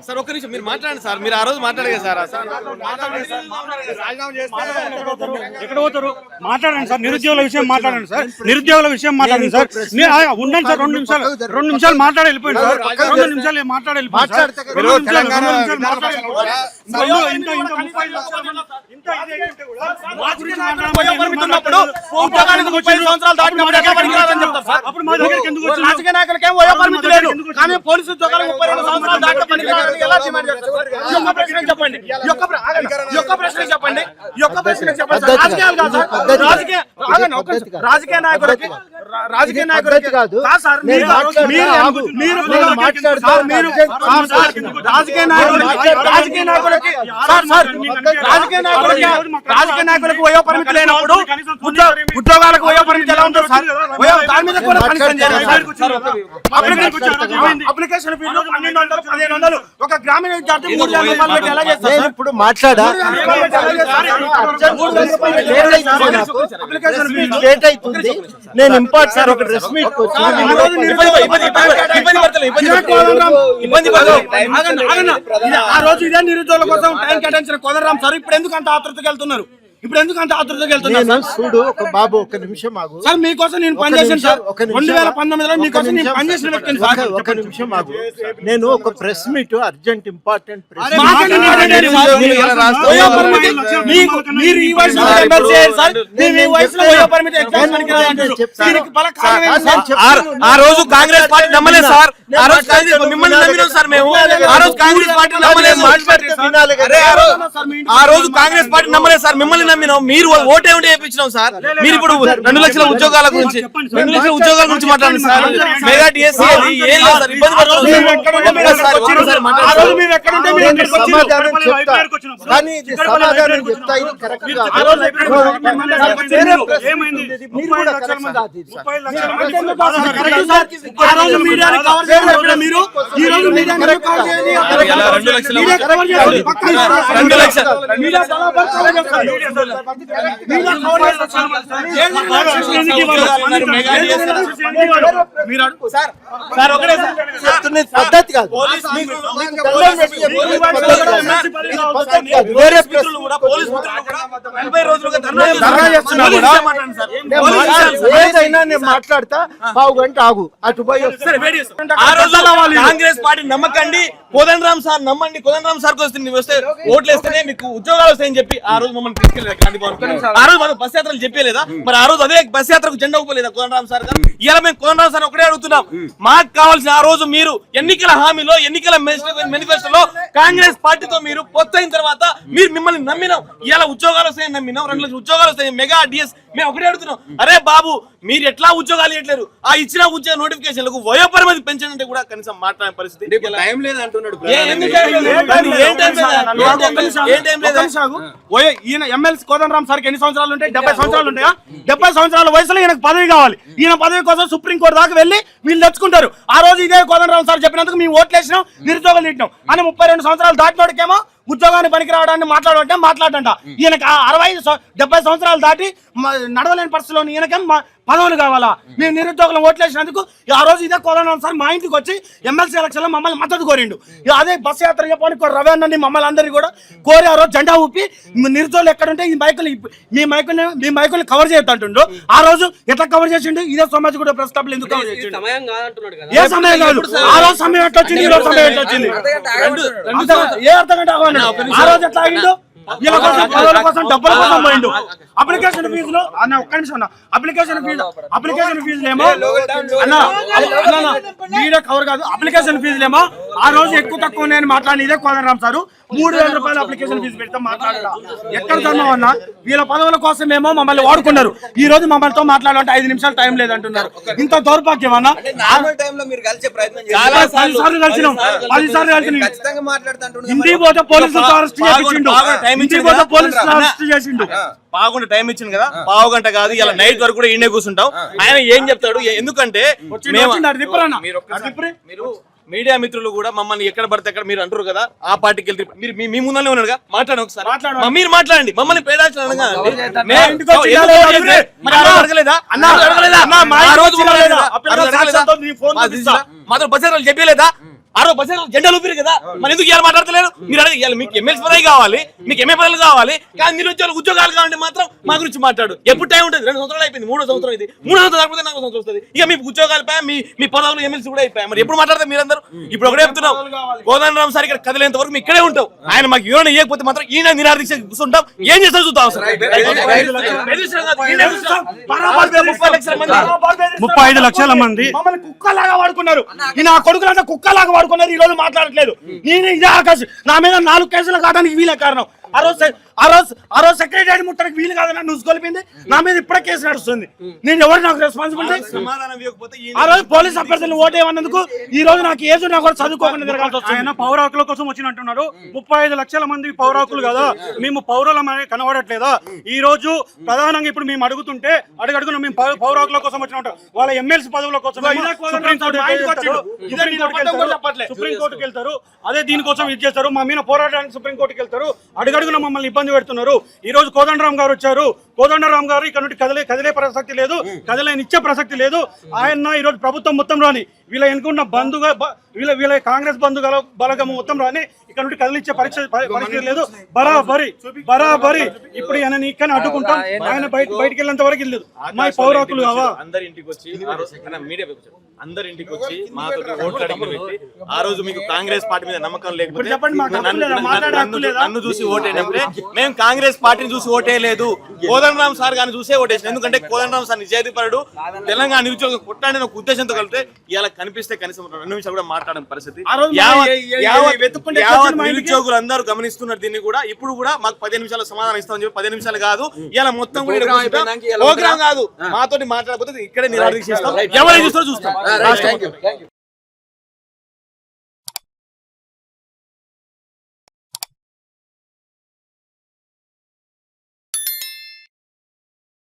Sir ఒక్క నిమిషం మీరు మాట్లాడండి సార్. మీరు ఆ రోజు మాట్లాడగా సార్ ఎక్కడ పోతారు మాట్లాడండి సార్. నిరుద్యోగుల విషయం మాట్లాడండి సార్. నిరుద్యోగుల విషయం మాట్లాడండి సార్. ఉండండి సార్. 2 నిమిషాలు మాట్లాడి వెళ్ళిపోయింది సార్. 2 నిమిషాలు మాట్లాడి వెళ్ళిపోయింది సార్. రాజకీయ నాయకులకే వయో పరిమితి లేదు, కానీ పోలీసు ఉద్యోగాలకు 32 సంవత్సరాలు దాకా పనికిరాలని ఎలా డిమాండ్ చేస్తారు? ఈ ఒక్క ప్రశ్న చెప్పండి. ఈ ఒక్క ప్రశ్న చెప్పండి. రాజకీయాలు కాదు సార్. రాజకీయ నాయకులకి కాదు సార్. రాజకీయ నాయకులకు వయో పరిమితి లేనప్పుడు ఉద్యోగాలకు వయో పరిమితి ఎలా ఉంటుంది సార్? దాని మీద కూడా అప్లికేషన్ ఫీజు 1200, 1500. ఒక గ్రామీణ విద్యార్థి 3,000 రూపాయలు పెట్టి ఎలా చేస్తారు? ఇప్పుడు మాట్లాడా లేట్ అవుతుంది. నేను ఇంపార్ట్ సార్ ఒక డ్రెస్ మీట్ ఆ రోజు ఇదే నిరుద్యోగుల కోసం టైం కేటాయించిన కోదండరాం సార్ ఇప్పుడు ఎందుకు అంత ఆతృతకి వెళ్తున్నారు? చూడు ఒక బాబు ఒక నిమిషం ఆగు సార్. మీకోసం నేను పనిచేసాను సార్. 2019లో మీకోసం నేను పనిచేసిన వ్యక్తిని సార్. ఒక నిమిషం ఆగు. నేను ఒక ప్రెస్ మీట్ అర్జెంట్ ఇంపార్టెంట్ మీరు ఈ వయసులో ఎమ్మెల్సీ సార్. మీ వయసులో వయో పరిమితి ఆ రోజు కాంగ్రెస్ పార్టీ నమ్మలేదు సార్. ఆ రోజు కాంగ్రెస్ మిమ్మల్ని నమ్మినాం సార్. మేము ఆ రోజు కాంగ్రెస్ పార్టీ నమ్మలేదు. ఆ రోజు కాంగ్రెస్ పార్టీ నమ్మలేదు సార్. మిమ్మల్ని నమ్మినాం. మీరు ఓటేమిటి వేయించినాం సార్. మీరు ఇప్పుడు 2 లక్షల ఉద్యోగాల గురించి 2 లక్షల ఉద్యోగాల గురించి మాట్లాడండి సార్. మెగా డిఎస్సీ ఏం లేదు సార్. ఇబ్బంది పద్ధతి కాదు. ఏదైనా నేను మాట్లాడతా. 1/2 గంట ఆగు. అటు పోయి కాంగ్రెస్ పార్టీ నమ్మకండి. కోదండరాం సార్ నమ్మండి. కోదండరాం సార్ వస్తే ఓట్లు వేస్తేనే మీకు ఉద్యోగాలు వస్తాయని చెప్పి ఆ రోజు మమ్మల్ని తీసుకెళ్ళలేదు. ఆ రోజు మనం బస్ యాత్రలు చెప్పలేదా? మరి ఆ రోజు అదే బస్ యాత్రకు జెండా ఊపలేదా కోదండరాం సార్ గారు? ఇలా మేము కోదండరాం సార్ ఒకటే అడుగుతున్నాం. మాకు కావాల్సిన ఆ రోజు మీరు ఎన్నికల హామీలో ఎన్నికల మేనిఫెస్టోలో కాంగ్రెస్ పార్టీతో మీరు పొత్తైన తర్వాత మీరు మిమ్మల్ని నమ్మినాం. ఇలా ఉద్యోగాలు వస్తాయని నమ్మినాం. 2 లక్షల ఉద్యోగాలు వస్తాయి. మెగా డిఎస్ మేము ఒకటే అడుగుతున్నాం. అరే బాబు మీరు ఎట్లా ఉద్యోగాలు ఇవ్వట్లేరు? ఆ ఇచ్చిన ఉద్యోగ నోటిఫికేషన్లకు వయో పరిమితి పెంచంటే కూడా కనీసం మాట్లాడే పరిస్థితి టైం లేదు అంటున్నాడు. ఈయన ఎమ్మెల్సీ కోదండరాం సార్కి ఎన్ని సంవత్సరాలు ఉంటాయి? 70 సంవత్సరాలు ఉంటాయా? 70 సంవత్సరాల వయసులో ఈయనకు పదవి కావాలి. ఈయన పదవి కోసం సుప్రీంకోర్టు దాకా వెళ్ళి వీళ్ళు తెచ్చుకుంటారు. ఆ రోజు ఇదే కోదండరాం సార్ చెప్పినందుకు మేము ఓట్లు వేసినాం, నిరుద్యోగాలు ఇట్టినాం అని 32 సంవత్సరాలు దాటినోడికేమో ఉద్యోగాన్ని పనికి రావడాన్ని మాట్లాడంట. ఈయనకి 65-70 సంవత్సరాలు దాటి నడవలేని పరిస్థితిలో ఈయనకేం పదవులు కావాలా? మేము నిరుద్యోగులు ఓట్లేసినందుకు ఆ రోజు ఇదే కోదండరాం సార్ మా ఇంటికి వచ్చి ఎమ్మెల్సీ ఎలక్షన్ లో మమ్మల్ని మద్దతు కోరిండు. అదే బస్ యాత్ర చెప్పని రవి అన్నని మమ్మల్ని అందరినీ కూడా కోరి ఆ రోజు జెండా ఊపి నిరుద్యోగులు ఎక్కడుంటే ఈ మీ మైకుల్ని కవర్ చేయొద్దంటుండు. ఆ రోజు ఎట్లా కవర్ చేసిండు? ఇదే సమాజ్ కూడా ప్రెస్ క్లబ్ ఎందుకు కవర్ చేసిండు? ఏ సమయం కాదు. ఆ రోజు సమయం ఎట్లా వచ్చింది? ఈ రోజు సమయం ఎట్లా వచ్చింది? ఏ అర్థగంట ఆ రోజు ఎట్లా ఆగిండు? వీళ్ళ కోసం పదవుల కోసం డబ్బుల కోసం పోయిండు. అప్లికేషన్ ఫీజులు అన్న ఒక్క నిమిషం అన్న. అప్లికేషన్ ఫీజులేమో అన్న మీడియా కవర్ కాదు. అప్లికేషన్ ఫీజులేమో ఆ రోజు ఎక్కువ తక్కువ నేను మాట్లాడి ఇదే కోదండరాం సారు 3,000 రూపాయలు అప్లికేషన్ ఫీజు పెడితే మాట్లాడాల. ఎక్కడ ధర్మం అన్న? వీళ్ళ పదవుల కోసం ఏమో మమ్మల్ని వాడుకున్నారు. ఈ రోజు మమ్మల్తో మాట్లాడాలంటే 5 నిమిషాలు టైం లేదంటున్నారు. ఇంత దౌర్భాగ్యం అన్న. 10 సార్లు కలిసినాం. ఇంటికి పోతే పోలీసులు అరెస్ట్ చేసిండు. బాగుండే టైం ఇచ్చింది కదా. 1/2 గంట కాదు, ఇలా నైట్ వరకు కూడా ఈయనే కూర్చుంటాం. ఆయన ఏం చెప్తాడు? ఎందుకంటే మీరు మీడియా మిత్రులు కూడా మమ్మల్ని ఎక్కడ పడితే అక్కడ మీరు అంటారు కదా, ఆ పార్టీకి వెళ్తే మీరు మీ ముందనే ఉన్నారుగా. మాట్లాడండి ఒకసారి. మీరు మాట్లాడండి. మమ్మల్ని పేడాల్సిన మాత్రం బస్ చెప్పలేదా? ఆ రోజు బస్ జెండాలు ఊపిరు కదా, మరి ఎందుకు ఇవాళ మాట్లాడతలేరు? మీరు అడిగి ఇవాళ మీకు ఎమ్మెల్సీ పదవి కావాలి, మీకు ఎంఏ పదవులు కావాలి, కానీ నిరుద్యోగులకు ఉద్యోగాలు కావాలంటే మాత్రం మా గురించి మాట్లాడు. ఎప్పుడు టైం ఉంటుంది? 2 సంవత్సరాలు అయిపోయింది, 3వ సంవత్సరం ఇది, 3వ సంవత్సరం కాకపోతే 4వ సంవత్సరం వస్తుంది. ఇక మీ ఉద్యోగాలు మీ పదవులు ఎమ్మెల్సీ కూడా అయిపోయాయి. మరి ఎప్పుడు మాట్లాడతారు మీరందరూ? ఇప్పుడు ఒకటే చెప్తున్నాం, కోదండరాం సార్ ఇక్కడ కదిలేంత వరకు ఇక్కడే ఉంటాం. ఆయన మాకు వివరణ ఇవ్వకపోతే మాత్రం ఈయన నిరాదీక్ష కూర్చుంటాం. ఏం చేస్తారు చూద్దాం. 35 లక్షల మంది మమ్మల్ని కుక్కలాగా వాడుకున్నారు. ఈ నా కొడుకులంతా కుక్కలాగా వాడుకున్నారు. ఈ రోజు మాట్లాడట్లేదు. నేను ఇదే ఆకాశం నా మీద 4 కేసులు కావడానికి వీలే కారణం. ఆ రోజు సెక్రటరీ ముట్టడానికి వీలు కాదని న్యూస్ కొలిపింది. నా మీద ఇప్పుడే కేసు నడుస్తుంది. నేను ఎవరు నాకు రెస్పాన్సిబిలిటీ? సమాధానం ఇవ్వకపోతే ఆ రోజు పోలీస్ అభ్యర్థులు ఓటేయమన్నందుకు ఈ రోజు నాకు ఏజ్ నాకు చదువుకోకుండా తిరగాల్సి వస్తుంది. ఆయన పౌర హక్కుల కోసం వచ్చినట్టున్నారు. 35 లక్షల మంది పౌర హక్కులు కదా, మేము పౌరులమని కనబడట్లేదా? ఈ రోజు ప్రధానంగా ఇప్పుడు మేము అడుగుతుంటే అడుగున మేము పౌర హక్కుల కోసం వచ్చినట్టు వాళ్ళ ఎమ్మెల్సీ పదవుల కోసం సుప్రీంకోర్టుకి వెళ్తారు. అదే దీనికోసం ఇది చేస్తారు. మా మీద పోరాటానికి సుప్రీంకోర్టుకి వెళ్తారు. అడుగడుగున మమ్మల్ని ఇబ్బంది పెడుతున్నారు. ఈ రోజు కోదండరాం గారు వచ్చారు. కోదండరాం గారు ఇక్కడ నుండి కదిలే ప్రసక్తి లేదు, కదిలేనిచ్చే ప్రసక్తి లేదు. ఆయన ఈ రోజు ప్రభుత్వం మొత్తం రాని, వీళ్ళ ఎన్నుకున్న బంధుగా వీళ్ళ కాంగ్రెస్ బంధుగల బలగం మొత్తం రాని ఇక్కడ నుండి కదిలిచ్చే పరిస్థితి లేదు. బరాబరి ఇప్పుడు ఆయన ఇక్కడ అడ్డుకుంటాం. ఆయన బయటికి వెళ్ళేంత వరకు లేదు. మా పౌర హక్కులు కావా? అందరి ఇంటికి వచ్చి మాతో ఓట్లు అడిగి పెట్టి ఆ రోజు మీకు కాంగ్రెస్ పార్టీ మీద నమ్మకం లేకపోతే చెప్పండి, మాకు హక్కు లేదా? మాట్లాడే హక్కు లేదా? నన్ను చూసి ఓటేయడంటే మేము కాంగ్రెస్ పార్టీని చూసి ఓటేయలేదు, కోదండరాం సార్ గారిని చూసే ఓటేసాం. ఎందుకంటే కోదండరాం సార్ నిజాయితీపరుడు, తెలంగాణ నిరుద్యోగం కొట్టాడని ఒక ఉద్దేశంతో కలిపితే ఇలా కనిపిస్తే కనీసం 2 నిమిషాలు కూడా మాట్లాడని పరిస్థితి నిరుద్యోగులు అందరూ గమనిస్తున్నారు. దీన్ని కూడా ఇప్పుడు కూడా మాకు 15 నిమిషాలు సమాధానం ఇస్తామని చెప్పి 15 నిమిషాలు కాదు, ఇలా మొత్తం ప్రోగ్రామ్ కాదు, మాతోటి మాట్లాడకపోతే ఇక్కడే నిరాదీక్ష చేస్తాం. ఎవరు చూస్తారో చూస్తాం.